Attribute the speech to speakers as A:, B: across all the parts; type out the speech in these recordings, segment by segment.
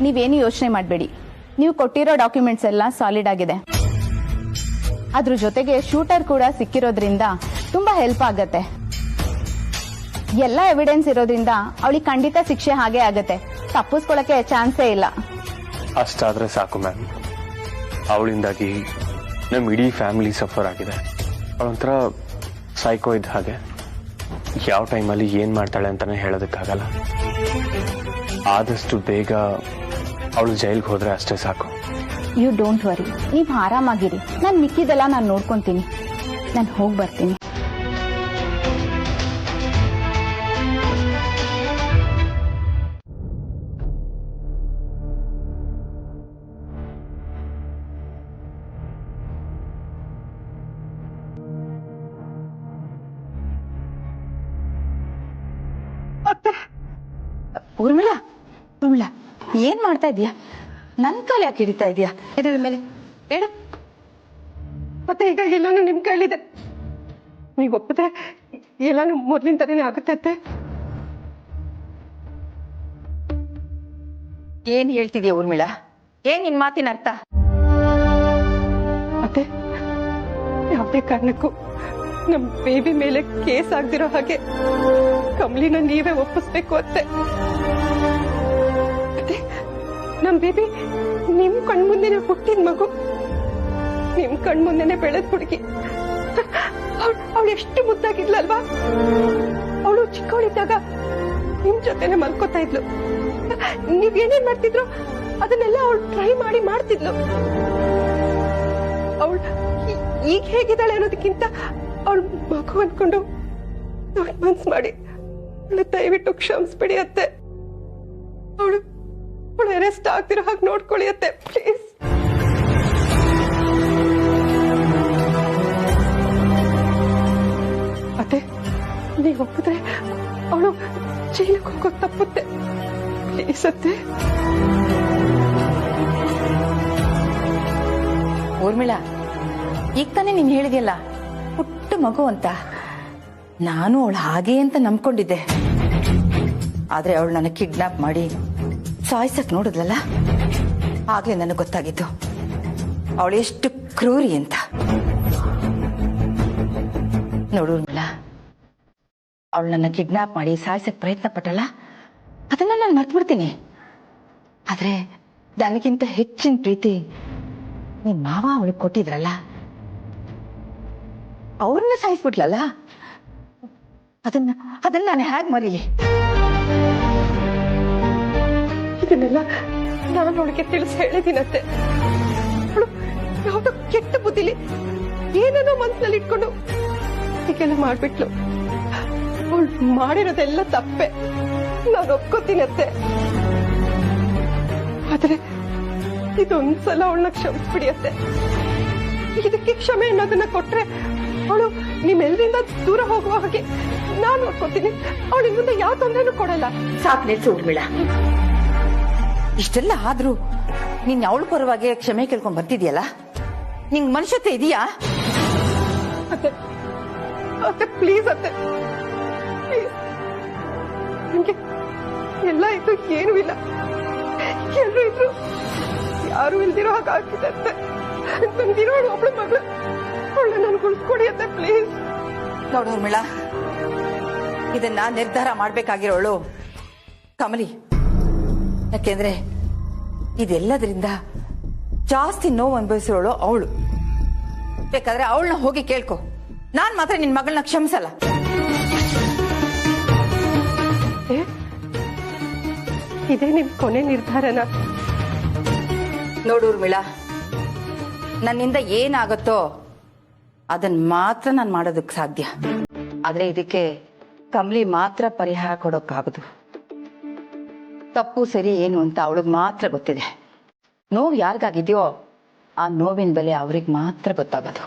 A: ನೀವೇನು ಯೋಚನೆ ಮಾಡಬೇಡಿ. ನೀವು ಕೊಟ್ಟಿರೋ ಡಾಕ್ಯುಮೆಂಟ್ಸ್ ಎಲ್ಲ ಸಾಲಿಡ್ ಆಗಿದೆ. ಅದ್ರ ಜೊತೆಗೆ ಶೂಟರ್ ಕೂಡ ಸಿಕ್ಕಿರೋದ್ರಿಂದ ತುಂಬಾ ಹೆಲ್ಪ್ ಆಗತ್ತೆ. ಎಲ್ಲ ಎವಿಡೆನ್ಸ್ ಇರೋದ್ರಿಂದ ಅವಳಿಗೆ ಖಂಡಿತ ಶಿಕ್ಷೆ ಹಾಗೆ ಆಗತ್ತೆ. ತಪ್ಪಿಸ್ಕೊಳಕ್ಕೆ ಚಾನ್ಸೇ ಇಲ್ಲ.
B: ಅಷ್ಟಾದ್ರೆ ಸಾಕು ಮ್ಯಾಮ್. ಅವಳಿಂದಾಗಿ ನಮ್ಮ ಇಡೀ ಫ್ಯಾಮಿಲಿ ಸಫರ್ ಆಗಿದೆ. ಅವಳೊಂಥರ ಸೈಕೋ ಇದ್ದ ಹಾಗೆ. ಯಾವ ಟೈಮಲ್ಲಿ ಏನ್ ಮಾಡ್ತಾಳೆ ಅಂತಾನೆ ಹೇಳೋದಕ್ಕಾಗಲ್ಲ. ಆದಷ್ಟು ಬೇಗ ಅವಳು ಜೈಲ್ಗೆ ಹೋದ್ರೆ ಅಷ್ಟೇ ಸಾಕು.
A: ಯು ಡೋಂಟ್ ವರಿ, ನೀವು ಆರಾಮಾಗಿರಿ. ನಾನು ಮಿಕ್ಕಿದೆಲ್ಲ ನಾನು ನೋಡ್ಕೊಂತೀನಿ. ನಾನು ಹೋಗಿ ಬರ್ತೀನಿ.
C: ಊರ್ಮಿಳಾ, ಊರ್ಮಿಳಾ, ಏನ್ ಮಾಡ್ತಾ ಇದೀಯಾ? ನನ್ ಕಾಲ ಯಾಕೆ ಹಿಡಿತಾ ಇದೀಯಾ? ಎದ್ರ ಮೇಲೆ ಹೇಳು.
D: ಮತ್ತೆ ಈಗ ಎಲ್ಲಾನು ನಿಮ್ ಕೈಲಿದೆ. ನೀವು ಒಪ್ಪಿದ್ರೆ ಎಲ್ಲಾನು ಮೊದ್ಲಿಂದಾನೇ ಆಗುತ್ತೆ.
C: ಏನ್ ಹೇಳ್ತಿದ್ಯಾ ಊರ್ಮಿಳಾ? ಏನ್ ನಿನ್ ಮಾತಿನ ಅರ್ಥ?
D: ಮತ್ತೆ ಯಾವುದೇ ಕಾರಣಕ್ಕೂ ನಮ್ ಬೇಬಿ ಮೇಲೆ ಕೇಸ್ ಆಗ್ದಿರೋ ಹಾಗೆ ಕಮಲಿನ ನೀವೇ ಒಪ್ಪಿಸ್ಬೇಕು ಅತ್ತೆ. ನಮ್ ಬೇಬಿ ನಿಮ್ ಕಣ್ಮುಂದೆನೆ ಹುಟ್ಟಿದ ಮಗು, ನಿಮ್ ಕಣ್ಮುಂದೆನೆ ಬೆಳೆದ್ ಹುಡುಗಿ. ಅವಳು ಎಷ್ಟು ಮುದ್ದಾಗಿದ್ಲಲ್ವಾ? ಅವಳು ಚಿಕ್ಕವಳಿದ್ದಾಗ ನಿಮ್ ಜೊತೆನೆ ಮಲ್ಕೋತಾ ಇದ್ಲು. ನೀವ್ ಏನೇನ್ ಮಾಡ್ತಿದ್ರು ಅದನ್ನೆಲ್ಲ ಅವಳು ಟ್ರೈ ಮಾಡಿ ಮಾಡ್ತಿದ್ಲು. ಅವಳು ಈಗ ಹೇಗಿದ್ದಾಳೆ ಅನ್ನೋದಕ್ಕಿಂತ ಅವಳು ಮಗು ಅನ್ಕೊಂಡು ದೊಡ್ಡ ಮನ್ಸ್ ಮಾಡಿ ದಯವಿಟ್ಟು ಕ್ಷಮಿಸ್ಬಿಡಿ ಅತ್ತೆ. ಅವಳು ಅರೆಸ್ಟ್ ಆಗ್ತಿರೋ ಹಾಗೆ ನೋಡ್ಕೊಳ್ಳಿ ಅತ್ತೆ, ಪ್ಲೀಸ್. ಅತ್ತೆ, ನೀವು ಒಪ್ಪಿದ್ರೆ ಅವಳು ಜೈಲಿಗೆ ಹೋಗೋದು ತಪ್ಪುತ್ತೆ, ಪ್ಲೀಸ್ ಅತ್ತೆ.
C: ಊರ್ಮಿಳಾ, ಈಗ ತಾನೇ ನೀನ್ ಹೇಳಿದ್ಯಲ್ಲ ಪುಟ್ಟ ಮಗು ಅಂತ. ನಾನು ಅವಳು ಹಾಗೆ ಅಂತ ನಂಬ್ಕೊಂಡಿದ್ದೆ. ಆದ್ರೆ ಅವಳು ನನ್ನ ಕಿಡ್ನಾಪ್ ಮಾಡಿ ಸಾಯಿಸಕ್ ನೋಡಿದ್ಲಲ್ಲ, ಆಗ್ಲೇ ನನಗೆ ಗೊತ್ತಾಗಿತ್ತು ಅವಳು ಎಷ್ಟು ಕ್ರೂರಿ ಅಂತ. ನೋಡು ಊರ್ಮಿಳಾ, ಅವಳು ನನ್ನ ಕಿಡ್ನಾಪ್ ಮಾಡಿ ಸಾಯಿಸಕ್ ಪ್ರಯತ್ನ ಪಟ್ಟಲ್ಲ, ಅದನ್ನ ನಾನು ಮರ್ತ್ಬಿಡ್ತೀನಿ. ಆದ್ರೆ ನನಗಿಂತ ಹೆಚ್ಚಿನ ಪ್ರೀತಿ ನಿನ್ ಮಾವ ಅವಳಿಗೆ ಕೊಟ್ಟಿದ್ರಲ್ಲ, ಅವ್ರನ್ನ ಸಾಯಿಸ್ಬಿಟ್ಲಲ್ಲ, ಅದನ್ನ ನಾನು ಹೇಗ್ ಮರೀಲಿ?
D: ಇದನ್ನೆಲ್ಲ ನಾನು ಅವಳಿಗೆ ತಿಳಿಸಿ ಹೇಳಿದ್ದೀನತ್ತೆ. ಅವಳು ಯಾವ್ದೋ ಕೆಟ್ಟ ಬುದ್ಧಿಲಿ ಏನೇನೋ ಮನ್ಸಿನಲ್ಲಿ ಇಟ್ಕೊಂಡು ಹೀಗೆಲ್ಲ ಮಾಡ್ಬಿಟ್ಲು. ಅವಳು ಮಾಡಿರೋದೆಲ್ಲ ತಪ್ಪೆ, ನಾನು ಒಪ್ಕೋತೀನತ್ತೆ. ಆದ್ರೆ ಇದೊಂದ್ಸಲ ಅವಳನ್ನ ಕ್ಷಮಿಸ್ಬಿಡಿಯತ್ತೆ. ಇದಕ್ಕೆ ಕ್ಷಮೆ ಅನ್ನೋದನ್ನ ಕೊಟ್ರೆ ಅವಳು ನಿಮ್ಮೆಲ್ಲರಿಂದ ದೂರ ಹೋಗುವ ಹಾಗೆ ನಾನು ನೋಡ್ಕೋತೀನಿ. ಅವಳಿಗೆ ಮುಂದೆ ಯಾವ ತೊಂದರೆನೂ ಕೊಡಲ್ಲ.
C: ಸಾಕು ನಿಲ್ಸು ಊರ್ಮಿಳಾ. ಇಷ್ಟೆಲ್ಲ ಆದ್ರೂ ನೀನ್ ಅವಳ ಪರವಾಗಿ ಕ್ಷಮೆ ಕೇಳ್ಕೊಂಡ್ ಬರ್ತಿದ್ಯಲ್ಲ, ನಿಂಗ್ ಮನುಷ್ಯತೆ ಇದೆಯಾ?
D: ಅತ್ತೆ ಪ್ಲೀಸ್ ಅತ್ತೆ, ನಿಮ್ಗೆ ಎಲ್ಲ ಇದ್ದು ಏನೂ ಇಲ್ಲ, ಎಲ್ಲರೂ ಇದ್ರು ಯಾರು ಇಲ್ದಿರೋ ಹಾಗಾಗಿದೆ ಅತ್ತೆ. ನನ್ಗಿರೋಳು ಒಬ್ಳು ಮಗಳು, ಅವಳನ್ನ ನನ್ಗೆ ಉಳಿಸ್ಕೊಡಿ ಅತ್ತೆ ಪ್ಲೀಸ್.
C: ನೋಡು ಊರ್ಮಿಳಾ, ಇದನ್ನ ನಿರ್ಧಾರ ಮಾಡ್ಬೇಕಾಗಿರೋಳು ಕಮಲಿ. ಯಾಕೆಂದ್ರೆ ಇದೆಲ್ಲದರಿಂದ ಜಾಸ್ತಿ ನೋವು ಅನುಭವಿಸಿರೋಳು ಅವಳು. ಬೇಕಾದ್ರೆ ಅವಳನ್ನ ಹೋಗಿ ಕೇಳ್ಕೊ, ನಾನ್ ಮಾತ್ರ ನಿನ್ ಮಗಳನ್ನ ಕ್ಷಮಿಸಲ್ಲ.
D: ಇದೇ ನಿಮ್ ಕೊನೆ ನಿರ್ಧಾರನ?
C: ನೋಡು ಊರ್ಮಿಳಾ, ನನ್ನಿಂದ ಏನಾಗುತ್ತೋ ಅದನ್ನ ಮಾತ್ರ ನಾನು ಮಾಡೋದಕ್ಕೆ ಸಾಧ್ಯ. ಆದ್ರೆ ಇದಕ್ಕೆ ಕಮಲಿ ಮಾತ್ರ ಪರಿಹಾರ ಕೊಡೋಕ್ಕಾಗದು. ತಪ್ಪು ಸರಿ ಏನು ಅಂತ ಅವಳಿಗೆ ಮಾತ್ರ ಗೊತ್ತಿದೆ. ನೋವು ಯಾರಿಗಾಗಿದೆಯೋ ಆ ನೋವಿನ ಬೆಲೆ ಅವ್ರಿಗೆ ಮಾತ್ರ ಗೊತ್ತಾಗೋದು.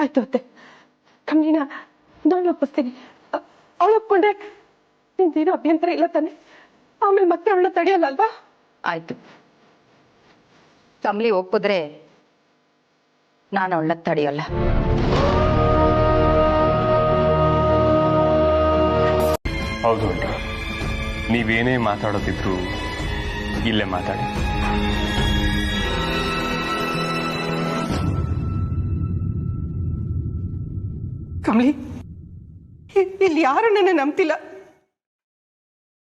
D: ಆಯ್ತು ಅತ್ತೆ, ಕಮ್ಮಿನ ನಾನು ಒಪ್ಪಿಸ್ತೀನಿ. ಅವಳು ಒಪ್ಕೊಂಡ್ರೆ ನಿಂದೇನು ಅಭ್ಯಂತರ ಇಲ್ಲ ತಾನೆ? ಆಮೇಲೆ ಮತ್ತೆ ಅವಳನ್ನ ತಡೆಯಲ್ಲ ಅಲ್ವಾ?
C: ಆಯ್ತು, ಕಮಲಿ ಒಪ್ಪಿದ್ರೆ ನಾನು ಅವಳನ್ನ ತಡೆಯಲ್ಲ.
B: ಹೌದು, ನೀವೇನೇ ಮಾತಾಡೋದಿದ್ರು ಇಲ್ಲೇ ಮಾತಾಡಿ.
D: ಕಮಲಿ, ಇಲ್ಲಿ ಯಾರು ನನ್ನ ನಂಬ್ತಿಲ್ಲ.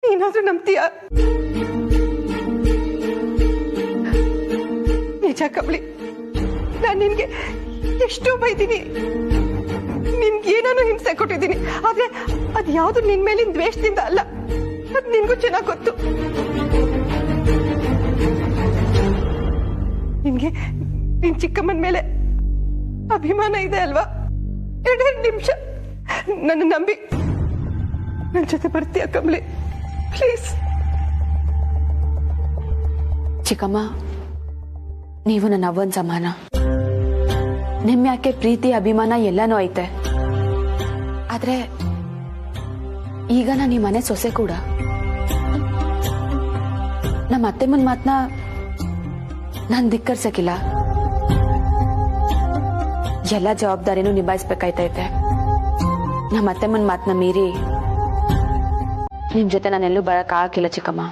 D: ನೀನಾದ್ರೂ ನಂಬ್ತೀಯ? ನಿಜ ಕಮಲಿ, ನಾನು ನಿನ್ಗೆ ಎಷ್ಟೋ ಬೈತೀನಿ, ನಿನ್ಗೆ ಏನಾನು ಹಿಂಸೆ ಕೊಟ್ಟಿದ್ದೀನಿ. ಆದ್ರೆ ಅದ್ ಯಾವ್ದು ನಿನ್ ಮೇಲಿನ ದ್ವೇಷದಿಂದ ಅಲ್ಲ, ಅದ್ ನಿನ್ಗೂ ಚೆನ್ನಾಗ್ ಗೊತ್ತು. ನಿನ್ಗೆ ನಿನ್ ಚಿಕ್ಕಮ್ಮನ ಮೇಲೆ ಅಭಿಮಾನ ಇದೆ ಅಲ್ವಾ? 2 ನಿಮಿಷ ನನ್ನ ನಂಬಿ ನನ್ನ ಜೊತೆ ಬರ್ತೀಯ ಕಮಲಿ, ಪ್ಲೀಸ್?
E: ಚಿಕ್ಕಮ್ಮ, ನೀವು ನನ್ನ ಅವ್ವನ್ ಸಮಾನ. ನಿಮ್ಯಾಕೆ ಪ್ರೀತಿ ಅಭಿಮಾನ ಎಲ್ಲಾನು ಐತೆ. ಆದ್ರೆ ಈಗ ನಾನು ಈ ಮನೆ ಸೊಸೆ ಕೂಡ. ನಮ್ಮ ಅತ್ತೆಮ್ಮನ ಮಾತನ್ನ ನಾನ್ ಧಿಕ್ಕರ್ಸಕ್ಕಿಲ್ಲ. ಎಲ್ಲ ಜವಾಬ್ದಾರಿನೂ ನಿಭಾಯಿಸ್ಬೇಕಾಯ್ತೈತೆ. ನಮ್ಮ ಅತ್ತೆಮ್ಮನ ಮಾತನ್ನ ಮೀರಿ ನಿಮ್ ಜೊತೆ ನಾನೆಲ್ಲೂ ಬರಕ್ ಆಗಿಲ್ಲ ಚಿಕ್ಕಮ್ಮ.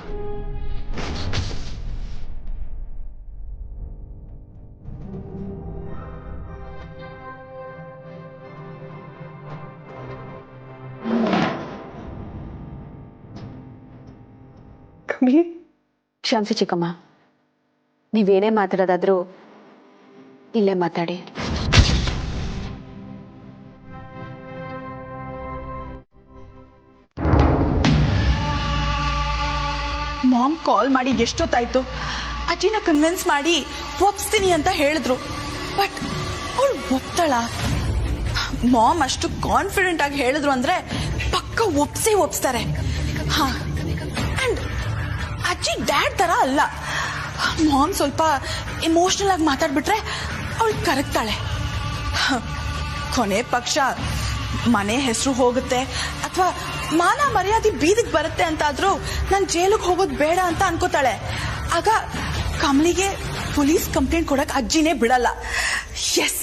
E: ಕ್ಷಮಿಸಿ ಚಿಕ್ಕಮ್ಮ, ನೀವೇನೇ ಮಾತಾಡೋದಾದ್ರೂ ಇಲ್ಲೇ ಮಾತಾಡಿ.
F: ಮಾಮ್ ಕಾಲ್ ಮಾಡಿ ಎಷ್ಟೊತ್ತಾಯ್ತು. ಅಜ್ಜಿನ ಕನ್ವಿನ್ಸ್ ಮಾಡಿ ಒಪ್ಸ್ತೀನಿ ಅಂತ ಹೇಳಿದ್ರು. ಬಟ್ ಅವಳು ಒಪ್ತಾಳ? ಮಾಮ್ ಅಷ್ಟು ಕಾನ್ಫಿಡೆಂಟ್ ಆಗಿ ಹೇಳಿದ್ರು ಅಂದ್ರೆ ಪಕ್ಕ ಒಪ್ಸ್ತಾರೆ. ಹಾ, ಅಂಡ್ ಅಜ್ಜಿ ಡ್ಯಾಡ್ ತರ ಅಲ್ಲ. ಮಾಮ್ ಸ್ವಲ್ಪ ಎಮೋಷನಲ್ ಆಗಿ ಮಾತಾಡ್ಬಿಟ್ರೆ ಅವಳು ಕರಗ್ತಾಳೆ. ಕೊನೆ ಪಕ್ಷ ಮನೆ ಹೆಸರು ಹೋಗುತ್ತೆ ಅಥವಾ ಮಾನ ಮರ್ಯಾದೆ ಬೀದಿಗೆ ಬರುತ್ತೆ ಅಂತಾದ್ರೂ ನಾನು ಜೈಲಿಗೆ ಹೋಗೋದು ಬೇಡ ಅಂತ ಅನ್ಕೋತಾಳೆ. ಆಗ ಕಮಲಿಗೆ ಪೊಲೀಸ್ ಕಂಪ್ಲೇಂಟ್ ಕೊಡಕ್ ಅಜ್ಜಿನೇ ಬಿಡಲ್ಲ. ಎಸ್,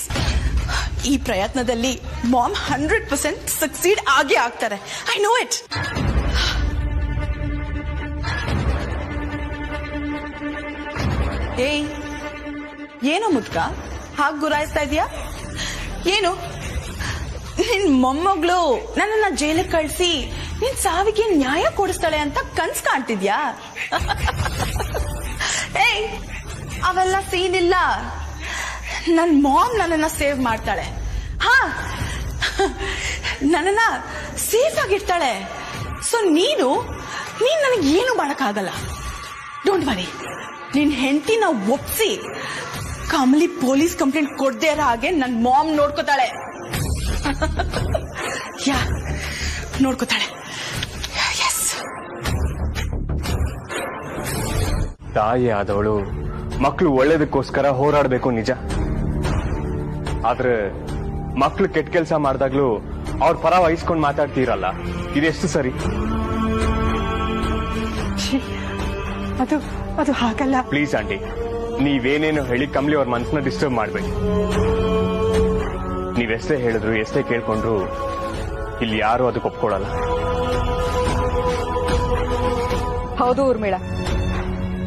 F: ಈ ಪ್ರಯತ್ನದಲ್ಲಿ ಮಾಮ್ 100% ಸಕ್ಸೀಡ್ ಆಗೇ ಆಗ್ತಾರೆ. I know it. ಏಯ್, ಏನೋ ಮುದ್ಕ ಹಾಗೆ ಗುರಾಯಿಸ್ತಾ ಇದೀಯಾ? ಏನು ನಿನ್ ಮೊಮ್ಮಗಳು ನನ್ನನ್ನ ಜೈಲಿಗೆ ಕಳಿಸಿ ನಿನ್ ಸಾವಿಗೆ ನ್ಯಾಯ ಕೊಡಿಸ್ತಾಳೆ ಅಂತ ಕನ್ಸ್ ಕಾಣ್ತಿದ್ಯಾ? ಏಯ್, ಅವೆಲ್ಲ ಸೀನ್ ಇಲ್ಲ. ನನ್ ಮಾಮ್ ನನ್ನನ್ನ ಸೇವ್ ಮಾಡ್ತಾಳೆ. ಹಾ, ನನ್ನನ್ನ ಸೇಫ್ ಆಗಿರ್ತಾಳೆ. ಸೊ ನೀನು ನನಗೆ ಏನು ಮಾಡಕ್ಕಾಗಲ್ಲ. ಡೋಂಟ್ ವರಿ, ನಿನ್ ಹೆಂಡತಿನ ಒಪ್ಸಿ ಕಮಲಿ ಪೊಲೀಸ್ ಕಂಪ್ಲೇಂಟ್ ಕೊಡದೇ ಇರೋ ಹಾಗೆ ನನ್ ಮಾಮ್ ನೋಡ್ಕೋತಾಳೆ. ಯಾ, ನೋಡ್ಕೋತಾಳೆ. ಎಸ್.
B: ತಾಯಿ ಆದವಳು ಮಕ್ಕಳು ಒಳ್ಳೇದಕ್ಕೋಸ್ಕರ ಹೋರಾಡಬೇಕು, ನಿಜ. ಆದ್ರೆ ಮಕ್ಕಳು ಕೆಟ್ಟ ಕೆಲಸ ಮಾಡಿದಾಗ್ಲೂ ಅವ್ರ ಪರ ವಹಿಸ್ಕೊಂಡು ಮಾತಾಡ್ತೀರಲ್ಲ, ಇದೆಷ್ಟು ಸರಿ?
D: ಅದು ಹಾಗಲ್ಲ.
B: ಪ್ಲೀಸ್ ಆಂಟಿ, ನೀವೇನೇನು ಹೇಳಿ ಕಮಲಿ ಅವ್ರ ಮನಸ್ಸನ್ನ ಡಿಸ್ಟರ್ಬ್ ಮಾಡ್ಬೇಡಿ. ನೀವೆಷ್ಟೇ ಹೇಳಿದ್ರು ಎಷ್ಟೇ ಕೇಳ್ಕೊಂಡ್ರು ಇಲ್ಲಿ ಯಾರು ಅದಕ್ಕೆ ಒಪ್ಕೊಳ್ಳಲ್ಲ.
G: ಹೌದು ಊರ್ಮಿಳಾ,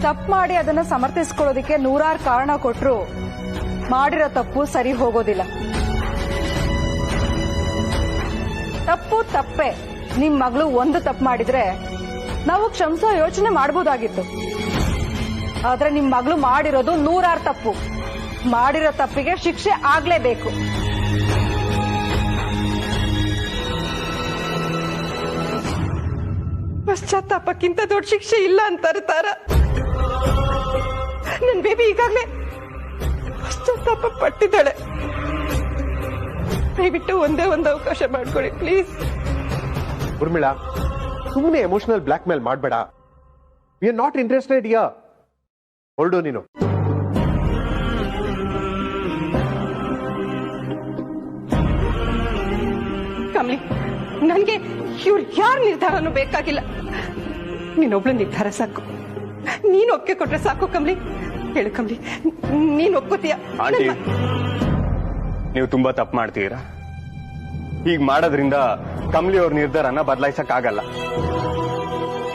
G: ತಪ್ಪು ಮಾಡಿ ಅದನ್ನ ಸಮರ್ಥಿಸ್ಕೊಳ್ಳೋದಿಕ್ಕೆ 100 ಕಾರಣ ಕೊಟ್ರು ಮಾಡಿರೋ ತಪ್ಪು ಸರಿ ಹೋಗೋದಿಲ್ಲ. ತಪ್ಪು ತಪ್ಪೆ. ನಿಮ್ ಮಗಳು ಒಂದು ತಪ್ಪು ಮಾಡಿದ್ರೆ ನಾವು ಕ್ಷಮಿಸೋ ಯೋಚನೆ ಮಾಡಬಹುದಾಗಿತ್ತು. ಆದ್ರೆ ನಿಮ್ ಮಗಳು ಮಾಡಿರೋದು 100 ತಪ್ಪು. ಮಾಡಿರೋ ತಪ್ಪಿಗೆ ಶಿಕ್ಷೆ ಆಗ್ಲೇಬೇಕು.
D: ಪಶ್ಚಾತ್ತಾಪಕ್ಕಿಂತ ದೊಡ್ಡ ಶಿಕ್ಷೆ ಇಲ್ಲ ಅಂತಾರೆ ತಾರ. ನನ್ ಬೇಬಿ ಈಗಾಗ್ಲೇ ಪಶ್ಚಾತ್ತಾಪ ಪಟ್ಟಿದ್ದಾಳೆ. ದಯವಿಟ್ಟು ಒಂದೇ ಒಂದು ಅವಕಾಶ ಮಾಡ್ಕೊಡಿ ಪ್ಲೀಸ್.
H: ಉರ್ಮಿಳಾ, ಸುಮ್ಮನೆ ಎಮೋಷನಲ್ ಬ್ಲಾಕ್ ಮೇಲ್ ಮಾಡಬೇಡ. ವಿ ಆರ್ ನಾಟ್ ಇಂಟ್ರೆಸ್ಟೆಡ್ ಯಾ. ಹೊರಡು ನೀನು.
D: ಕಮಲಿ, ನನ್ಗೆ ಇವ್ರು ಯಾರ ನಿರ್ಧಾರನೂ ಬೇಕಾಗಿಲ್ಲ. ನೀನೊಬ್ಳು ನಿರ್ಧಾರ ಸಾಕು. ನೀನ್ ಒಪ್ಪಿಗೆ ಕೊಟ್ರೆ ಸಾಕು ಕಮಲಿ. ಹೇಳು ಕಮಲಿ, ನೀನ್ ಒಪ್ಕೋತೀಯ?
B: ಆಂಟಿ, ನೀವು ತುಂಬಾ ತಪ್ಪು ಮಾಡ್ತೀರಾ. ಹೀಗ್ ಮಾಡೋದ್ರಿಂದ ಕಮಲಿ ಅವ್ರ ನಿರ್ಧಾರನ ಬದಲಾಯಿಸಕ್ ಆಗಲ್ಲ.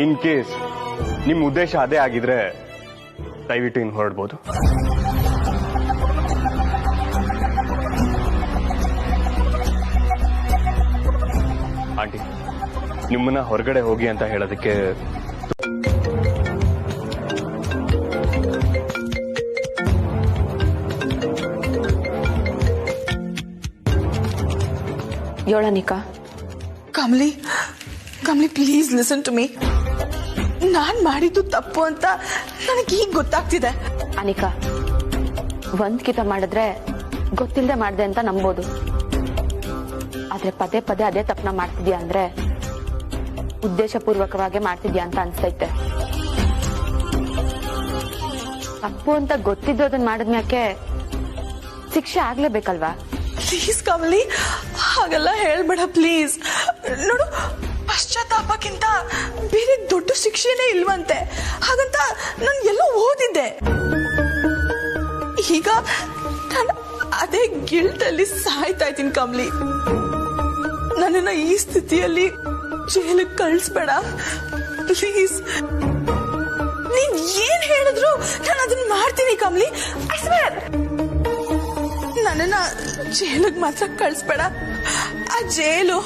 B: ಇನ್ ಕೇಸ್ ನಿಮ್ ಉದ್ದೇಶ ಅದೇ ಆಗಿದ್ರೆ ದಯವಿಟ್ಟು ಇನ್ನು ಹೊರಡ್ಬೋದು. ಆಂಟಿ, ನಿಮ್ಮನ್ನ ಹೊರಗಡೆ ಹೋಗಿ ಅಂತ ಹೇಳೋದಕ್ಕೆ
E: ಯೋಳನಿಕಾ,
F: Kamali Kamali please listen to me. ನಾನ್ ಮಾಡಿದ್ದು ತಪ್ಪು ಅಂತ ನನಗೆ ಈಗ ಗೊತ್ತಾಗ್ತಿದೆ.
E: ಅನಿಕಾ, ಒಂದ್ಕಿತ ಮಾಡಿದ್ರೆ ಗೊತ್ತಿಲ್ಲದೆ ಮಾಡ್ದೆ ಅಂತ ನಂಬೋದು. ಆದ್ರೆ ಪದೇ ಪದೇ ಅದೇ ತಪ್ಪನ ಮಾಡ್ತಿದ್ಯಾ ಅಂದ್ರೆ ಉದ್ದೇಶ ಪೂರ್ವಕವಾಗಿ ಮಾಡ್ತಿದ್ಯಾ ಅಂತ ಅನ್ಸ್ತೈತೆ. ತಪ್ಪು ಅಂತ ಗೊತ್ತಿದ್ದು ಅದನ್ನ ಮಾಡಿದ್ಮ್ಯಾಕೆ ಶಿಕ್ಷೆ ಆಗ್ಲೇಬೇಕಲ್ವಾ?
F: ಪ್ಲೀಸ್ ಕಮಲಿ, ಹಾಗೆಲ್ಲ ಹೇಳ್ಬೇಡ ಪ್ಲೀಸ್. ನೋಡು, ಪಶ್ಚಾತ್ತಾಪಕ್ಕಿಂತ ಬೇರೆ ದೊಡ್ಡ ಶಿಕ್ಷೆನೇ ಇಲ್ವಂತೆ. ಹಾಗಂತ ನಾನು ಎಲ್ಲೋ ಓದಿದ್ದೆ. ಈಗ ನಾನು ಅದೇ ಗಿಲ್ಟ್ ಅಲ್ಲಿ ಸಾಯ್ತಾ ಇದ್ದೀನಿ ಕಮಲಿ. ನನ್ನನ್ನ ಈ ಸ್ಥಿತಿಯಲ್ಲಿ ಜೈಲಿಗೆ ಕಳಿಸ್ಬೇಡ ಪ್ಲೀಸ್. ನೀನ್ ಏನ್ ಹೇಳಿದ್ರು ನಾನು ಅದನ್ನ ಮಾಡ್ತೀನಿ ಕಮಲಿ. I square. ನನ್ನನ್ನ ಜೈಲಿಗೆ ಮಾತ್ರ ಕಳಿಸ್ಬೇಡ. ಆ ಜೈಲು,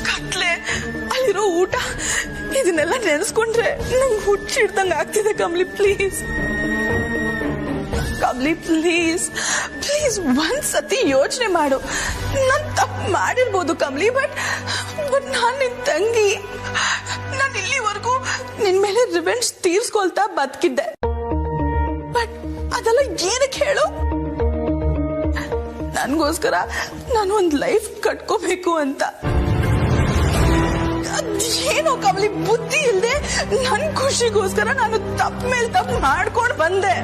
F: ಕತ್ಲೆ, ಅಲ್ಲಿರೋ ಊಟ ಇದನ್ನೆಲ್ಲ ನೆನೆಸ್ಕೊಂಡ್ರೆ ನಂಗೆ ಹುಚ್ಚಿಡ್ದಂಗ ಆಗ್ತಿದೆ Kamali. Please Kamali, please please ಒಂದ್ಸತಿ ಯೋಚನೆ ಮಾಡು. ನಾನ್ ತಪ್ಪು ಮಾಡಿರ್ಬೋದು ಕಮಲಿ, ಬಟ್ ನಾನ್ ನಿನ್ ತಂಗಿ. ನಾನು ಇಲ್ಲಿವರೆಗೂ ನಿನ್ ಮೇಲೆ ರಿವೆಂಜ್ ತೀರ್ಸ್ಕೊಳ್ತಾ ಬದುಕಿದ್ದೆ. ಬಟ್ ಅದೆಲ್ಲ ಏನಕ್ಕೆ ಹೇಳು? ನನ್ಗೋಸ್ಕರ ನಾನು ಒಂದ್ ಲೈಫ್ ಕಟ್ಕೋಬೇಕು ಅಂತ. ಏನೋ ಕಮಲಿ, ಬುದ್ಧಿ ಇಲ್ದೆ ನನ್ ಖುಷಿಗೋಸ್ಕರ ನಾನು ತಪ್ಪು ಮೇಲೆ ತಪ್ಪು ಮಾಡ್ಕೊಂಡು ಬಂದೆ.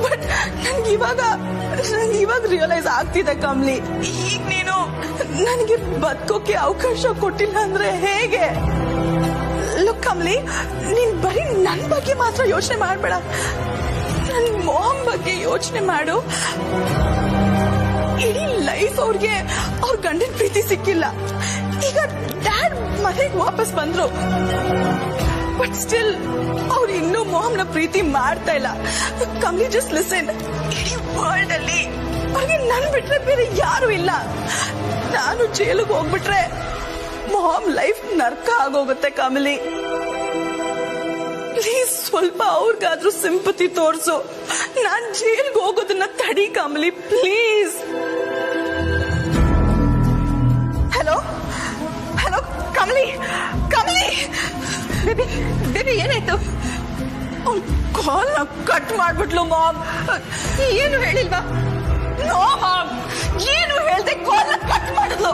F: ಬಟ್ ನನ್ಗಿವಾಗ ರಿಯಲೈಸ್ ಆಗ್ತಿದೆ ಕಮಲಿ. ಈಗ ನೀನು ನನಗೆ ಬದುಕೋಕೆ ಅವಕಾಶ ಕೊಟ್ಟಿಲ್ಲ ಅಂದ್ರೆ ಹೇಗೆ? ಲುಕ್ ಕಮಲಿ, ನೀನ್ ಬರೀ ನನ್ ಬಗ್ಗೆ ಮಾತ್ರ ಯೋಚನೆ ಮಾಡ್ಬೇಡ. ನನ್ ಮಾಮ್ ಬಗ್ಗೆ ಯೋಚನೆ ಮಾಡು. ಇಡೀ ಲೈಫ್ ಅವ್ರಿಗೆ ಅವ್ರ ಗಂಡನ ಪ್ರೀತಿ ಸಿಕ್ಕಿಲ್ಲ. ಈಗ ಡ್ಯಾಡ್ ಮನೆಗೆ ವಾಪಸ್ ಬಂದ್ರು, ಬಟ್ ಸ್ಟಿಲ್ ಅವ್ರು ಇನ್ನೂ ಮಾಮ್ನ ಪ್ರೀತಿ ಮಾಡ್ತಾ ಇಲ್ಲ. Kamali, just listen. ಇಡೀ ವರ್ಲ್ಡ್ ಅಲ್ಲಿ ಅವ್ರಿಗೆ ನನ್ ಬಿಟ್ರೆ ಬೇರೆ ಯಾರು ಇಲ್ಲ. ನಾನು ಜೈಲಿಗೆ ಹೋಗ್ಬಿಟ್ರೆ ಮಾಮ್ ಲೈಫ್ ನರ್ಕ ಆಗೋಗುತ್ತೆ ಕಮಲಿ. ಪ್ಲೀಸ್ ಸ್ವಲ್ಪ ಅವ್ರಿಗಾದ್ರೂ ಸಿಂಪತಿ ತೋರ್ಸು. ನಾನ್ ಜೈಲ್ಗೆ ಹೋಗೋದನ್ನ ತಡಿ Kamali, please. Hello hello Kamali, Kamali. Baby baby, ಏನಾಯ್ತು? ಅವ್ಳು ಕಾಲ್ ಕಟ್ ಮಾಡ್ಬಿಟ್ಲು ಮಾಮ್. ಏನು ಹೇಳಿಲ್ವಾ? ನೋ ಮಾಮ್, ಏನು ಹೇಳ್ದೆ, ಕಾಲ್ ಕಟ್ ಮಾಡಿದ್ಲು.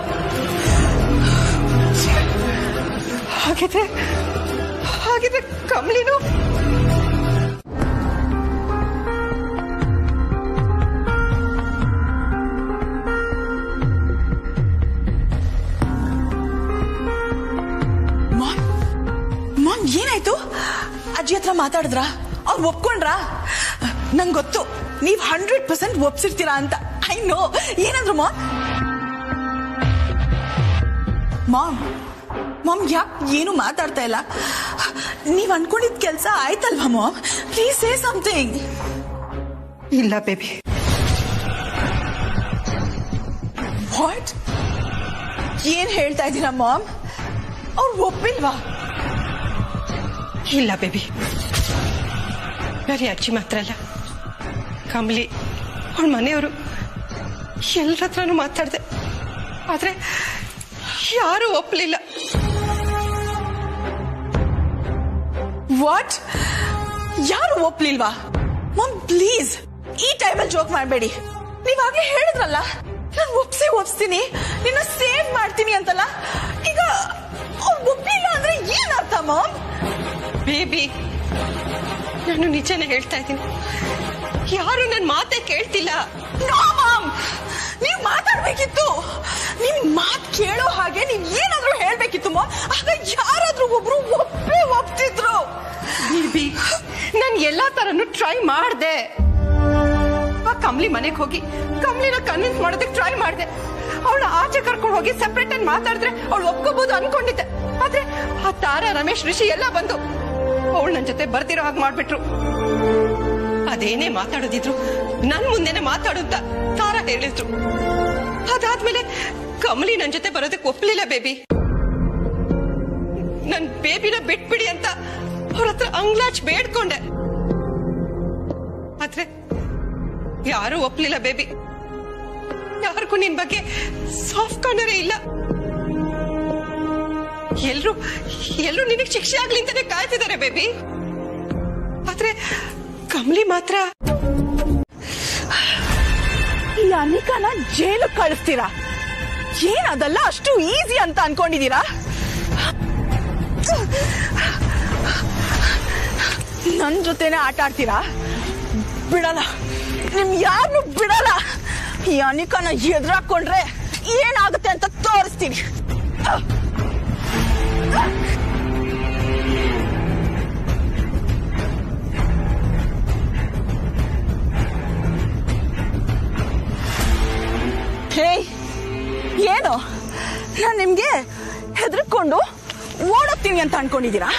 F: ಹಾಗಿದ್ರೆ ಕಮಲಿನು ಮಾಮ್, ಏನಾಯ್ತು? ಅಜ್ಜಿ ಹತ್ರ ಮಾತಾಡಿದ್ರ? ಅವ್ರು ಒಪ್ಕೊಂಡ್ರಾ? ನಂಗೆ ಗೊತ್ತು ನೀವ್ 100% ಒಪ್ಸಿರ್ತೀರಾ ಅಂತ. I know. ಏನಂದ್ರು ಮಾಮ್? ಮಾಮ್ ಯಾಕೆ ಏನು ಮಾತಾಡ್ತಾ ಇಲ್ಲ? ನೀವ್ ಅನ್ಕೊಂಡಿದ್ ಕೆಲ್ಸ ಆಯ್ತಲ್ವಾ ಮಾಮ್? Please say something.
D: ಇಲ್ಲ ಬೇಬಿ.
F: ವಾಟ್? ಏನ್ ಹೇಳ್ತಾ ಇದ್ದೀರಾ ಮಾಮ್? ಅವ್ರು ಒಪ್ಪಿಲ್ವಾ?
D: ಇಲ್ಲ ಬೇಬಿ, ಬರೀ ಅಜ್ಜಿ ಮಾತ್ರ ಅಲ್ಲ, ಕಮಲಿ ಅವಳ ಮನೆಯವರು ಎಲ್ಲರ ಹತ್ರನೂ ಮಾತಾಡ್ದೆ, ಆದ್ರೆ ಯಾರು ಒಪ್ಪಲಿಲ್ಲ.
F: ವಾಟ್? ಯಾರು ಒಪ್ಲಿಲ್ವಾ? ಮಾಮ್ ಪ್ಲೀಸ್, ಈ ಟೈಮಲ್ಲಿ ಜೋಕ್ ಮಾಡಬೇಡಿ. ನೀವಾಗ್ಲೇ ಹೇಳಿದ್ರಲ್ಲ, ನಾನು ಒಪ್ಸ್ತೀನಿ, ನಿನ್ನ ಸೇವ್ ಮಾಡ್ತೀನಿ ಅಂತಲ್ಲ. ಈಗ ಅವ್ರು ಒಪ್ಲಿಲ್ಲ ಅಂದ್ರೆ ಏನರ್ಥ ಮಾಮ್?
D: ಬೇಬಿ, ನಾನು ನಿಜನೇ ಹೇಳ್ತಾ ಇದ್ದೀನಿ, ಯಾರು ನನ್ನ ಮಾತೇ ಕೇಳ್ತಿಲ್ಲ.
F: ನೋ ಮಾಮ್, ನೀವು ಮಾತಾಡ್ಬೇಕಿತ್ತು. ನಿಮ್ ಮಾತ್ ಕೇಳೋ ಹಾಗೆ ನೀವ್ ಏನಾದ್ರೂ ಹೇಳ್ಬೇಕಿತ್ತು ಮಾಮ್. ಆಗ ಯಾರಾದ್ರೂ ಒಬ್ರು ಒಪ್ತಿದ್ರು.
D: ಬೇಬಿ, ನಾನು ಎಲ್ಲಾ ತರನು ಟ್ರೈ ಮಾಡ್ದೆ. ಕಮ್ಲಿ ಮನೆಗೆ ಹೋಗಿ ಕಮ್ಲಿನ ಕನ್ವಿನ್ಸ್ ಮಾಡೋದಕ್ಕೆ ಟ್ರೈ ಮಾಡಿದೆ. ಅವಳ ಆಚೆ ಕರ್ಕೊಂಡು ಹೋಗಿ ಸೆಪರೇಟ್ ಆಗಿ ಮಾತಾಡಿದ್ರೆ ಅವಳು ಒಪ್ಕೋಬಹುದು ಅನ್ಕೊಂಡಿದ್ದೆ. ಆದ್ರೆ ಆ ತಾರಾ, ರಮೇಶ್, ರಿಷಿ ಎಲ್ಲ ಬಂದು ಅವಳು ನನ್ ಜೊತೆ ಬರ್ದಿರೋ ಹಾಗೆ ಮಾಡ್ಬಿಟ್ರು. ಅದೇನೇ ಮಾತಾಡೋದಿದ್ರು ನನ್ ಮುಂದೆನೆ ಮಾತಾಡುತ್ತ ತಾರಾ ಹೇಳಿದ್ರು. ಅದಾದ್ಮೇಲೆ ಕಮಲಿ ನನ್ ಜೊತೆ ಬರೋದಕ್ಕೆ ಒಪ್ಲಿಲ್ಲ ಬೇಬಿ. ನನ್ ಬೇಬಿನ ಬಿಟ್ಬಿಡಿ ಅಂತ ಅವ್ರ ಹತ್ರ ಅಂಗ್ಲಾಚ್ ಬೇಡ್ಕೊಂಡೆ. ಆದ್ರೆ ಯಾರು ಒಪ್ಲಿಲ್ಲ ಬೇಬಿ. ಯಾರಿಗೂ ನಿನ್ ಬಗ್ಗೆ ಸಾಫ್ಟ್ ಕಾರ್ನರೇ ಇಲ್ಲ. ಎಲ್ರು ನಿನಗೆ ಶಿಕ್ಷೆ ಆಗ್ಲಿ ಅಂತಾನೆ ಕಾಯ್ತಿದ್ದಾರೆ ಬೇಬಿ. ಆದ್ರೆ ಕಮಲಿ ಮಾತ್ರ
F: ಈ ಅನಿಕಾನ ಜೈಲು ಕಳಿಸ್ತೀರಾ? ಏನ್ ಅದೆಲ್ಲ ಅಷ್ಟು ಈಸಿ ಅಂತ ಅನ್ಕೊಂಡಿದೀರಾ? ನನ್ ಜೊತೆನೆ ಆಟ ಆಡ್ತೀರಾ? ಬಿಡಲ್ಲ, ನಿಮ್ ಯಾರನ್ನು ಬಿಡಲ್ಲ. ಈ ಅನಿಕಾನ ಎದುರಾಕೊಂಡ್ರೆ ಏನಾಗುತ್ತೆ ಅಂತ ತೋರಿಸ್ತೀನಿ. ಹೇ, ಏನು ನಾನ್ ನಿಮ್ಗೆ ಹೆದರ್ಕೊಂಡು ಓಡೋಗ್ತೀನಿ ಅಂತ ಅನ್ಕೊಂಡಿದ್ದೀರಾ?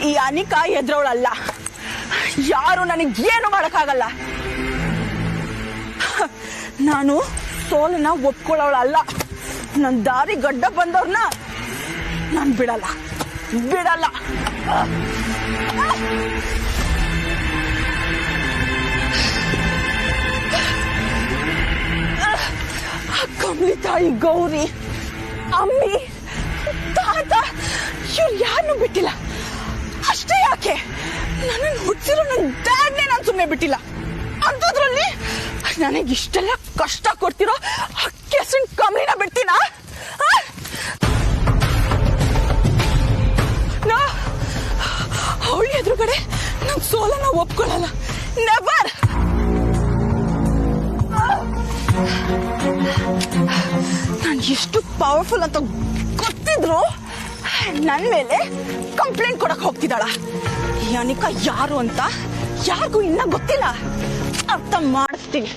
F: ಈ ಅನಿಕಾ ಎದ್ರವಳಲ್ಲ. ಯಾರು ನನಗೇನು ಮಾಡಕ್ಕಾಗಲ್ಲ. ನಾನು ಸೋಲನ್ನ ಒಪ್ಕೊಳ್ಳೋಳಲ್ಲ. ನನ್ ದಾರಿ ಗಡ್ಡ ಬಂದವ್ರನ್ನ ನಾನು ಬಿಡಲ್ಲ. ಕಮಲಿ ತಾಯಿ, ಗೌರಿ, ಅಮ್ಮಿ, ತಾತ ಇವ್ರು ಯಾರನ್ನೂ ಬಿಟ್ಟಿಲ್ಲ. ಅಷ್ಟೇ ಯಾಕೆ, ನನ್ನನ್ನು ಹುಟ್ಟಿಸಿರೋ ನನ್ನ ಡ್ಯಾಡ್ನೇ ನಾನು ಸುಮ್ಮನೆ ಬಿಟ್ಟಿಲ್ಲ. ಅಂಥದ್ರಲ್ಲಿ ನನಗೆ ಇಷ್ಟೆಲ್ಲ ಕಷ್ಟ ಕೊಡ್ತಿರೋ ಕೆಸನ್ ಕಮಲಿನ ಬಿಡ್ತೀನ? ಅವಳ ಎದುರುಗಡೆ ನನ್ ಸೋಲನ್ನ ಒಪ್ಕೊಳ್ಳಲ್ಲ. ನೆವರ್. ನಾನು ಎಷ್ಟು ಪವರ್ಫುಲ್ ಅಂತ ಗೊತ್ತಿದ್ರು ನನ್ ಮೇಲೆ ಕಂಪ್ಲೇಂಟ್ ಕೊಡಕ್ ಹೋಗ್ತಿದ್ದಾಳ. ಈ ಅನಿಕಾ ಯಾರು ಅಂತ ಯಾರಿಗೂ ಇನ್ನ ಗೊತ್ತಿಲ್ಲ. ಅರ್ಥ ಮಾಡಿಸ್ತೀನಿ.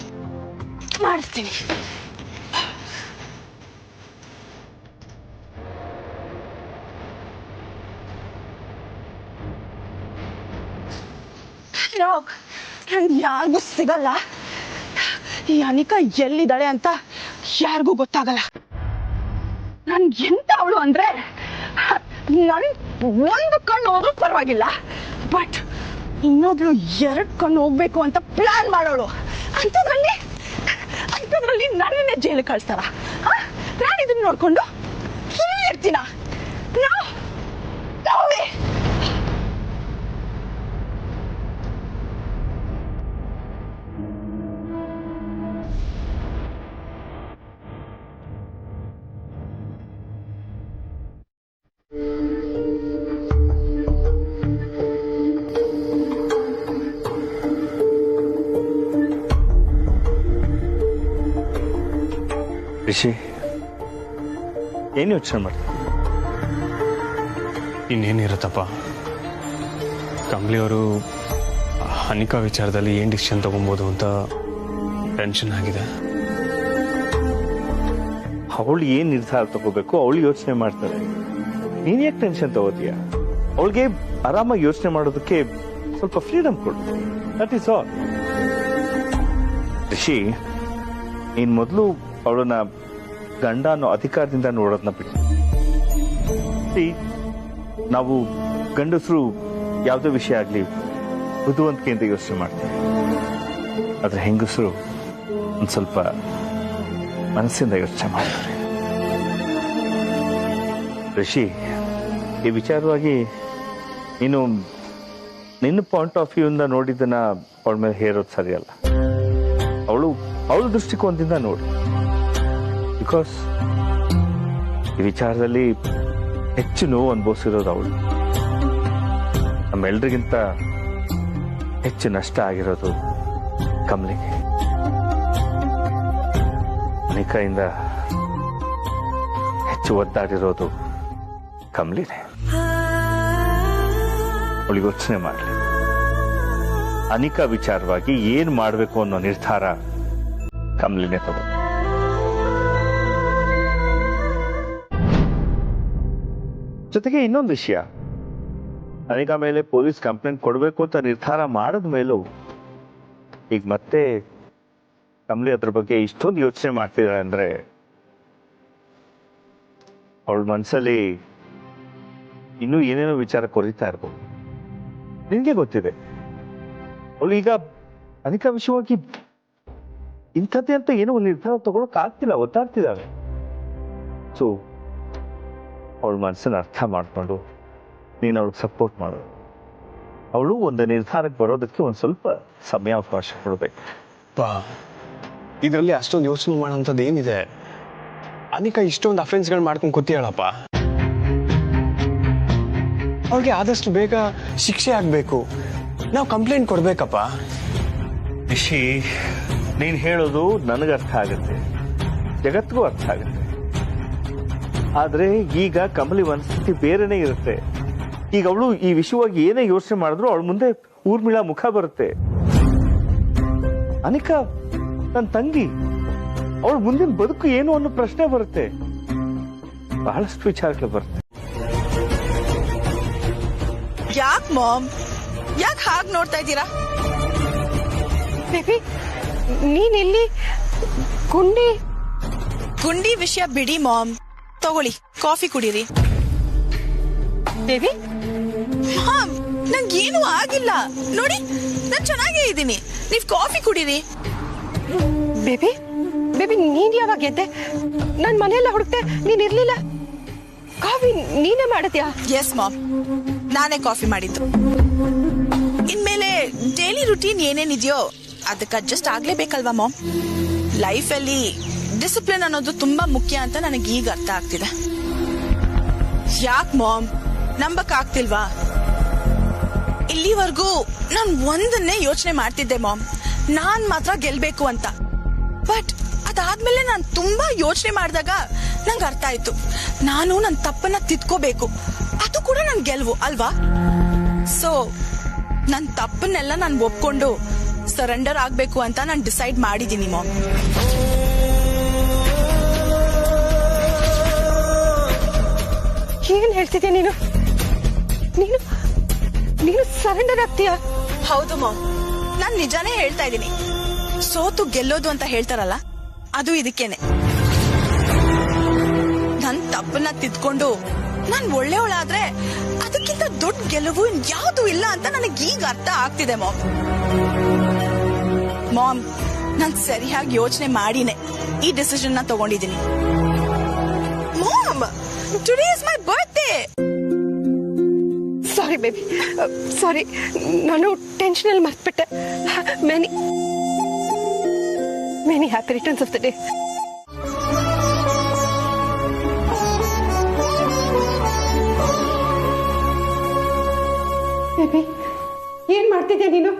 F: ನನ್ ಯಾರಿಗೂ ಸಿಗಲ್ಲ. ಈ ಅನಿಕಾ ಎಲ್ಲಿದ್ದಾಳೆ ಅಂತ ಯಾರಿಗೂ ಗೊತ್ತಾಗಲ್ಲ. ನನ್ ಎಂತ ಅವಳು ಅಂದ್ರೆ ನನ್ ಒಂದು ಕಣ್ಣು ಹೋದ್ರೂ ಪರವಾಗಿಲ್ಲ, ಬಟ್ ಇನ್ನೊಬ್ಳು 2 ಕಣ್ಣು ಹೋಗ್ಬೇಕು ಅಂತ ಪ್ಲಾನ್ ಮಾಡೋಳು. ಅಂಥದ್ರಲ್ಲಿ ನನ್ನನ್ನೇ ಜೈಲು ಕಳಿಸ್ತಾರ? ನಾನು ಇದನ್ನ ನೋಡ್ಕೊಂಡು ಸುಮ್ಮನೆ ಇರ್ತೀನ?
I: ರಿಷಿ, ಏನು ಯೋಚನೆ ಮಾಡ್ತೀನಿ?
B: ಇನ್ನೇನಿರುತ್ತಪ್ಪ, ಕಮಲಿಯವರು ಅನಿಕಾ ವಿಚಾರದಲ್ಲಿ ಏನು ಡಿಸಿಷನ್ ತಗೊಬೋದು ಅಂತ ಟೆನ್ಷನ್ ಆಗಿದೆ.
I: ಅವಳು ಏನು ನಿರ್ಧಾರ ತಗೋಬೇಕು ಅವಳು ಯೋಚನೆ ಮಾಡ್ತಾರೆ. ನೀನ್ ಯಾಕೆ ಟೆನ್ಷನ್ ತಗೋತೀಯ? ಅವಳಿಗೆ ಆರಾಮಾಗಿ ಯೋಚನೆ ಮಾಡೋದಕ್ಕೆ ಸ್ವಲ್ಪ ಫ್ರೀಡಮ್ ಕೊಡು. That is all. ರಿಷಿ, ನೀನ್ ಮೊದಲು ಅವಳನ್ನ ಗಂಡ ಅನ್ನೋ ಅಧಿಕಾರದಿಂದ ನೋಡೋದನ್ನ ಬಿಟ್ಟು, ನಾವು ಗಂಡಸರು ಯಾವುದೇ ವಿಷಯ ಆಗ್ಲಿ ಬುದ್ಧಿವಂತಿಕೆಯಿಂದ ಯೋಚನೆ ಮಾಡ್ತೀವಿ. ಆದ್ರೆ ಹೆಂಗಸರು ಒಂದ್ ಸ್ವಲ್ಪ ಮನಸ್ಸಿಂದ ಯೋಚನೆ ಮಾಡ್ತಾರೆ. ರಿಷಿ, ಈ ವಿಚಾರವಾಗಿ ನೀನು ನಿನ್ನ ಪಾಯಿಂಟ್ ಆಫ್ ವ್ಯೂ ಇಂದ ನೋಡಿದ್ದನ್ನ ಅವಳ ಮೇಲೆ ಹೇರೋದು ಸರಿಯಲ್ಲ. ಅವಳ ದೃಷ್ಟಿಕೋನದಿಂದ ನೋಡಿ. ಬಿಕಾಸ್ ಈ ವಿಚಾರದಲ್ಲಿ ಹೆಚ್ಚು ನೋವು ಅನುಭವಿಸಿರೋದು ಅವಳು. ನಮ್ಮೆಲ್ರಿಗಿಂತ ಹೆಚ್ಚು ನಷ್ಟ ಆಗಿರೋದು ಕಮಲಿಗೆ. ಅನಿಕಾಯಿಂದ ಹೆಚ್ಚು ಒದ್ದಾಡಿರೋದು ಕಮಲಿನೇ. ಅವಳಿಗೆ ಯೋಚನೆ ಮಾಡಲಿ. ಅನಿಕಾ ವಿಚಾರವಾಗಿ ಏನ್ ಮಾಡ್ಬೇಕು ಅನ್ನೋ ನಿರ್ಧಾರ ಕಮಲಿನೇ ತಗೋ. ಜೊತೆಗೆ ಇನ್ನೊಂದು ವಿಷಯ, ಅನಿಕಾ ಮೇಲೆ ಪೊಲೀಸ್ ಕಂಪ್ಲೇಂಟ್ ಕೊಡಬೇಕು ಅಂತ ನಿರ್ಧಾರ ಮಾಡಿದ ಮೇಲೂ ಈಗ ಮತ್ತೆ ಕಮಲಿ ಅದ್ರ ಬಗ್ಗೆ ಇಷ್ಟೊಂದು ಯೋಚನೆ ಮಾಡ್ತಿದ್ದಾಳೆ ಅಂದ್ರೆ ಅವಳ ಮನಸ್ಸಲ್ಲಿ ಇನ್ನೂ ಏನೇನೋ ವಿಚಾರ ಕೊರಿತಾ ಇರ್ಬೋದು. ನಿನ್ಗೆ ಗೊತ್ತಿದೆ, ಅವಳು ಈಗ ಅನಿಕಾ ವಿಷಯವಾಗಿ ಇಂಥದ್ದೇ ಅಂತ ಏನೋ ಒಂದು ನಿರ್ಧಾರ ತಗೊಳಕ್ ಆಗ್ತಿಲ್ಲ, ಒತ್ತಾಡ್ತಿದ್ದಾಳೆ. ಸೊ ಅವಳ ಮನಸ್ಸನ್ನ ಅರ್ಥ ಮಾಡ್ಕೊಂಡು ನೀನು ಅವಳಿಗೆ ಸಪೋರ್ಟ್ ಮಾಡು. ಅವಳು ಒಂದು ನಿರ್ಧಾರಕ್ಕೆ ಬರೋದಕ್ಕೆ ಒಂದು ಸ್ವಲ್ಪ ಸಮಯಾವಕಾಶ ಕೊಡಬೇಕು.
B: ಇದರಲ್ಲಿ ಅಷ್ಟೊಂದು ಯೋಚನೆ ಮಾಡೋಂಥದ್ದು ಏನಿದೆ? ಅನಿಕಾ ಇಷ್ಟೊಂದು ಅಫೆನ್ಸ್ಗಳು ಮಾಡ್ಕೊಂಡು ಕೂತಿಯಾಳಪ್ಪ. ಅವ್ರಿಗೆ ಆದಷ್ಟು ಬೇಗ ಶಿಕ್ಷೆ ಆಗ್ಬೇಕು, ನಾವು ಕಂಪ್ಲೇಂಟ್ ಕೊಡ್ಬೇಕಪ್ಪ.
I: ರಿಷಿ, ನೀನ್ ಹೇಳೋದು ನನಗೆ ಅರ್ಥ ಆಗುತ್ತೆ, ಜಗತ್ತಿಗೂ ಅರ್ಥ ಆಗುತ್ತೆ. ಆದ್ರೆ ಈಗ ಕಮಲಿ ಮನಸ್ಥಿತಿ ಬೇರೆನೇ ಇರುತ್ತೆ. ಈಗ ಅವಳು ಈ ವಿಷಯವಾಗಿ ಏನೇ ಯೋಚನೆ ಮಾಡಿದ್ರು ಅವಳ ಮುಂದೆ ಊರ್ಮಿಳಾ ಮುಖ ಬರುತ್ತೆ. ಅನಿಕಾ ನನ್ನ ತಂಗಿ, ಅವಳ ಮುಂದಿನ ಬದುಕು ಏನು ಅನ್ನೋ ಪ್ರಶ್ನೆ ಬರುತ್ತೆ, ಬಹಳಷ್ಟು ವಿಚಾರಗಳು ಬರುತ್ತೆ.
F: ಯಾಕ್ ಮಾಮ್, ಯಾಕೆ ಹಾಗೆ ನೋಡ್ತಾ ಇದ್ದೀರಾ?
D: ಬೇಬಿ ನೀನ್ ಇಲ್ಲಿ
F: ಗುಂಡಿ ವಿಷಯ ಬಿಡಿ ಮಾಮ್, ತಗೊಳ್ಳಿ ಕಾಫಿ ಕುಡೀರಿ.
D: ಬೇಬಿ
F: ಮಾಮ್, ನಂಗೇನು ಆಗಿಲ್ಲ ನೋಡಿ, ನಾನ್ ಚೆನ್ನಾಗೇ ಇದ್ದೀನಿ. ನೀವ್ ಕಾಫಿ ಕುಡೀರಿ.
D: ಬೇಬಿ ಬೇಬಿ ನೀನ್ ಯಾವಾಗ ಎದ್ದೆ? ನಾನ್ ಮನೆಯೆಲ್ಲ ಹುಡುಕ್ತೆ, ನೀನ್ ಇರ್ಲಿಲ್ಲ. ಕಾಫಿ ನೀನೇ ಮಾಡತ್ಯಾ?
F: ಎಸ್ ಮಾಮ್, ನಾನೇ ಕಾಫಿ ಮಾಡಿದ್ದು. ಇನ್ಮೇಲೆ ಡೈಲಿ ರುಟೀನ್ ಏನೇನಿದೆಯೋ ಅದಕ್ಕೆ ಅಡ್ಜಸ್ಟ್ ಆಗ್ಲೇಬೇಕಲ್ವಾ ಮಾಮ್. ಲೈಫಲ್ಲಿ ಡಿಸಿಪ್ಲಿನ್ ಅನ್ನೋದು ತುಂಬಾ ಮುಖ್ಯ ಅಂತ ನನಗೆ ಈಗ ಅರ್ಥ ಆಗ್ತಿದೆ. ಯಾಕ್ ಮಾಮ್ ನಂಬಕ್ ಆಗ್ತಿಲ್ವಾ? ಇಲ್ಲಿವರೆಗೂ ನಾನ್ ಒಂದನ್ನೇ ಯೋಚನೆ ಮಾಡ್ತಿದ್ದೆ ಮಾಮ್, ನಾನ್ ಮಾತ್ರ ಗೆಲ್ಬೇಕು ಅಂತ. ಬಟ್ ಅದಾದ್ಮೇಲೆ ನಾನು ತುಂಬಾ ಯೋಚನೆ ಮಾಡಿದಾಗ ನಂಗೆ ಅರ್ಥ ಆಯ್ತು, ನಾನು ನನ್ನ ತಪ್ಪನ್ನ ತಿದ್ಕೋಬೇಕು, ಅದು ಕೂಡ ನನ್ ಗೆಲ್ವು ಅಲ್ವಾ? ಸೊ ನನ್ ತಪ್ಪನ್ನೆಲ್ಲ ನಾನು ಒಪ್ಕೊಂಡು ಸರೆಂಡರ್ ಆಗ್ಬೇಕು ಅಂತ ನಾನು ಡಿಸೈಡ್ ಮಾಡಿದೀನಿ ಮಾಮ್.
D: ಏನ್ ಹೇಳ್ತಿದ್ಯಾ ನೀನು? ನೀನು ನೀನು ಸರೆಂಡರ್ ಆಗ್ತೀಯಾ?
F: ಹೌದು ಮಾಮ್, ನಾನ್ ನಿಜಾನೇ ಹೇಳ್ತಾ ಇದ್ದೀನಿ. ಸೋತು ಗೆಲ್ಲೋದು ಅಂತ ಹೇಳ್ತಾರಲ್ಲ, ಅದು ಇದಕ್ಕೇನೆ. ನನ್ ತಪ್ಪನ್ನ ತಿದ್ಕೊಂಡು ನಾನ್ ಒಳ್ಳೆಯವಳಾದ್ರೆ ಅದಕ್ಕಿಂತ ದೊಡ್ಡ ಗೆಲುವು ಯಾವ್ದು ಇಲ್ಲ ಅಂತ ನನಗೆ ಈಗ ಅರ್ಥ ಆಗ್ತಿದೆ ಮಾಮ್. ಮಾಮ್, ನಾನ್ ಸರಿಯಾಗಿ ಯೋಚನೆ ಮಾಡಿನೇ ಈ ಡಿಸಿಷನ್ ನ ತಗೊಂಡಿದ್ದೀನಿ. Mom, today is my birthday.
D: Sorry baby, sorry, ನಾನು ಟೆನ್ಷನ್ ಅಲ್ಲಿ ಮರ್ತ್ಬಿಟ್ಟೆ. Many happy returns of the day. Baby ಏನ್ ಮಾಡ್ತಿದ್ಯಾ ನೀನು?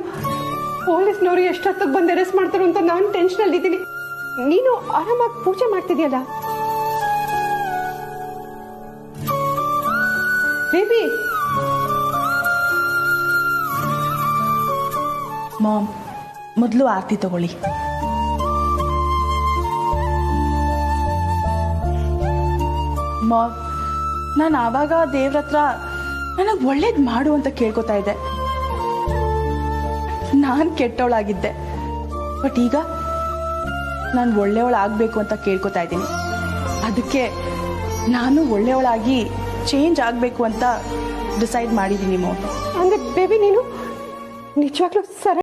D: ಪೊಲೀಸ್ನವರು ಎಷ್ಟೊತ್ತಿಗೆ ಬಂದು ಅರೆಸ್ಟ್ ಮಾಡ್ತಾರೋ ಅಂತ ನಾನು ಟೆನ್ಷನ್ ಅಲ್ಲಿ ಇದ್ದೀನಿ. ನೀನು ಆರಾಮಾಗಿ ಪೂಜೆ ಮಾಡ್ತಿದ್ಯಲ್ಲ ಬೇಬಿ.
F: ಮಾಮ್, ಮೊದಲು ಆರತಿ ತಗೊಳ್ಳಿ. ಮಾಮ್, ನಾನು ಆವಾಗ ದೇವ್ರ ಹತ್ರ ನನಗೆ ಒಳ್ಳೇದ್ ಮಾಡು ಅಂತ ಕೇಳ್ಕೊತಾ ಇದ್ದೆ. ನಾನ್ ಕೆಟ್ಟವಳಾಗಿದ್ದೆ, ಬಟ್ ಈಗ ನಾನು ಒಳ್ಳೆಯವಳಾಗಬೇಕು ಅಂತ ಕೇಳ್ಕೊತಾ ಇದ್ದೀನಿ. ಅದಕ್ಕೆ ನಾನು ಒಳ್ಳೆಯವಳಾಗಿ ಚೇಂಜ್ ಆಗಬೇಕು ಅಂತ ಡಿಸೈಡ್ ಮಾಡಿದ್ದೀನಿ ಮಾಮ್.
D: ಅಂದ್ರೆ ಬೇಬಿ ನೀನು ನಿಜವಾಗ್ಲೂ ಸರಿ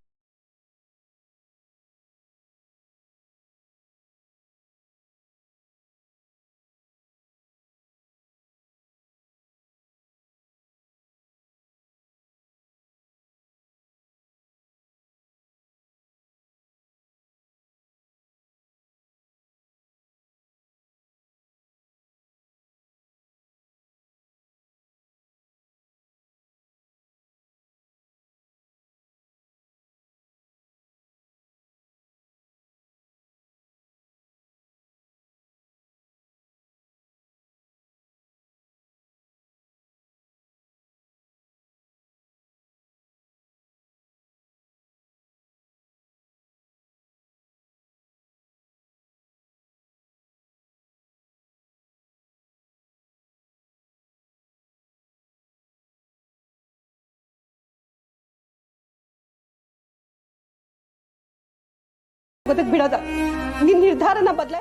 D: ಬದುಕ್ ಬಿಡೋದ ನಿನ್ ನಿರ್ಧಾರನ ಬದಲೇ.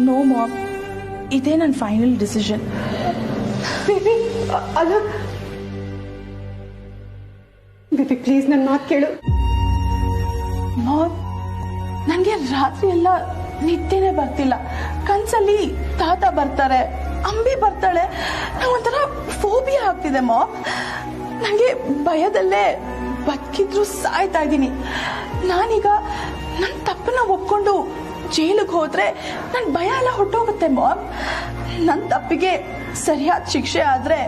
F: ನೋ ಮಾಮ್, ಇದೇ ನನ್ನ ಫೈನಲ್ ಡಿಸಿಷನ್.
D: ಅಲ್ಲ ಬೇಬಿ ಪ್ಲೀಸ್ ನನ್ನ ಮಾತು ಕೇಳು.
F: ಮಾಮ್, ನನಗೆ ರಾತ್ರಿ ಎಲ್ಲ ನಿದ್ದೆನೆ ಬರ್ತಿಲ್ಲ. ಕನ್ಸಲ್ಲಿ ತಾತ ಬರ್ತಾರೆ, ಅಂಬಿ ಬರ್ತಾಳೆ. ನಂಗೊಂಥರ ಫೋಬಿಯಾ ಆಗ್ತಿದೆ ಮಾಮ್. ನನಗೆ ಭಯದಲ್ಲೇ ಬದುಕಿದ್ರು ಸಾಯ್ತಾ ಇದ್ದೀನಿ. ನಾನೀಗ ನನ್ನ ತಪ್ಪನ್ನ ಒಪ್ಕೊಂಡು ಜೈಲಿಗೆ ಹೋದ್ರೆ ನನ್ನ ಭಯ ಎಲ್ಲ ಹೊಟ್ಟೋಗುತ್ತೆ ಮಾಮ್. ನನ್ನ ತಪ್ಪಿಗೆ ಸರಿಯಾದ ಶಿಕ್ಷೆ ಆದ್ರೆ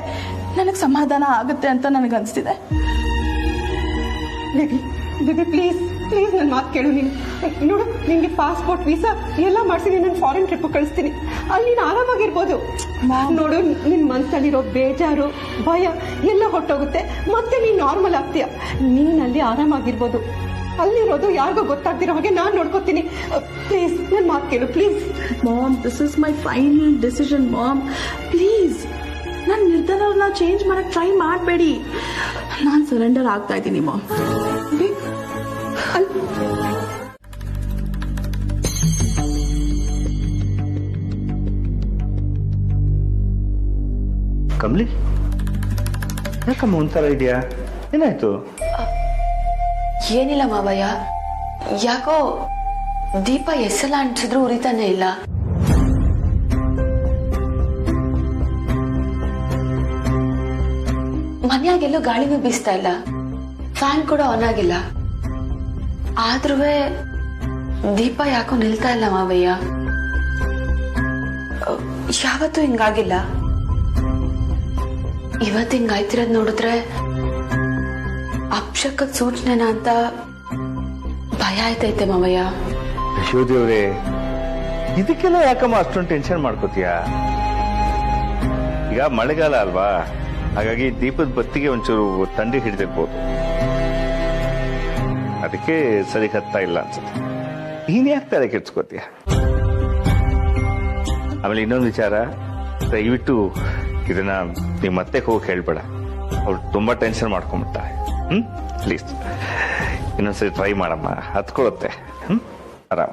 F: ನನಗೆ ಸಮಾಧಾನ ಆಗುತ್ತೆ ಅಂತ ನನಗನ್ಸ್ತಿದೆ.
D: ಬೇಬಿ ಬೇಬಿ ಪ್ಲೀಸ್ ಪ್ಲೀಸ್ ನನ್ನ ಮಾತು ಕೇಳು. ನೀನು ನೋಡು, ನಿನ್ಗೆ ಪಾಸ್ಪೋರ್ಟ್ ವೀಸಾ ಎಲ್ಲ ಮಾಡಿಸಿ ನಾನು ಫಾರಿನ್ ಟ್ರಿಪ್ ಕಳಿಸ್ತೀನಿ. ಅಲ್ಲಿ ನೀನು ಆರಾಮಾಗಿರ್ಬೋದು. ನೋಡು, ನಿನ್ ಮನಸ್ಸಲ್ಲಿರೋ ಬೇಜಾರು ಭಯ ಎಲ್ಲ ಹೊಟ್ಟೋಗುತ್ತೆ. ಮತ್ತೆ ನೀನ್ ನಾರ್ಮಲ್ ಆಗ್ತೀಯ. ನೀನಲ್ಲಿ ಆರಾಮಾಗಿರ್ಬೋದು. ಅಲ್ಲಿರೋದು ಯಾರಿಗೂ ಗೊತ್ತಾಗ್ತಿರೋ ಹಾಗೆ ನಾನು ನೋಡ್ಕೋತೀನಿ. ಪ್ಲೀಸ್ ನನ್ನ ಮಾತು ಕೇಳು please.
F: Mom, this is my final decision mom. Please ನನ್ನ ನಿರ್ಧಾರನ ಚೇಂಜ್ ಮಾಡಕ್ ಟ್ರೈ ಮಾಡಬೇಡಿ. ನಾನು ಸರೆಂಡರ್ ಆಗ್ತಾ ಇದ್ದೀನಿ ಮಾಮ್.
I: ಕಮ್ಲಿ, ಯಾಕಮ್ಮ ಒಂಥರ ಇದೆಯಾ? ಏನಾಯ್ತು?
E: ಏನಿಲ್ಲ ಮಾವಯ್ಯ, ಯಾಕೋ ದೀಪ ಎಷ್ಟೆಲ್ಲ ಅಂಟಿಸಿದ್ರು ಉರಿತಾನೆ ಇಲ್ಲ. ಮನೆಯಾಗೆಲ್ಲೋ ಗಾಳಿನೂ ಬೀಸ್ತಾ ಇಲ್ಲ, ಫ್ಯಾನ್ ಕೂಡ ಆನ್ ಆಗಿಲ್ಲ. ಆದ್ರೂ ದೀಪ ಯಾಕೋ ನಿಲ್ತಾ ಇಲ್ಲ ಮಾವಯ್ಯ. ಯಾವತ್ತೂ ಹಿಂಗಾಗಿಲ್ಲ. ಇವತ್ತು ಹಿಂಗಾಯ್ತಿರೋದ್ ನೋಡಿದ್ರೆ ಅಪಶಕದ ಸೂಚನೆನ ಅಂತ ಭಯ ಆಯ್ತೈತೆ ಮಾವಯ್ಯ.
I: ಯಶೋದೇವ್ರೆ, ಇದಕ್ಕೆಲ್ಲ ಯಾಕಮ್ಮ ಅಷ್ಟೊಂದು ಟೆನ್ಷನ್ ಮಾಡ್ಕೋತೀಯ? ಈಗ ಮಳೆಗಾಲ ಅಲ್ವಾ, ಹಾಗಾಗಿ ದೀಪದ ಬತ್ತಿಗೆ ಒಂಚೂರು ಥಂಡಿ ಹಿಡಿದಿರ್ಬೋದು. ಅದಕ್ಕೆ ಸರಿ ಹತ್ತಾ ಇಲ್ಲ ಅನ್ಸುತ್ತೆ. ನೀನ್ ಯಾಕೆ ತಲೆ ಕೆಡ್ಸ್ಕೋತೀಯ? ಆಮೇಲೆ ಇನ್ನೊಂದು ವಿಚಾರ, ದಯವಿಟ್ಟು ಇದನ್ನ ನಿಮ್ಮ ಮತ್ತೆ ಹೋಗಿ ಹೇಳ್ಬೇಡ. ಅವ್ರು ತುಂಬಾ ಟೆನ್ಷನ್ ಮಾಡ್ಕೊಂಡ್ಬಿಡ್ತಾರೆ. ಪ್ಲೀಸ್ ಇನ್ನೊಂದ್ಸರಿ ಟ್ರೈ ಮಾಡಮ್ಮ, ಹತ್ಕೊಳುತ್ತೆ. ಆರಾಮ.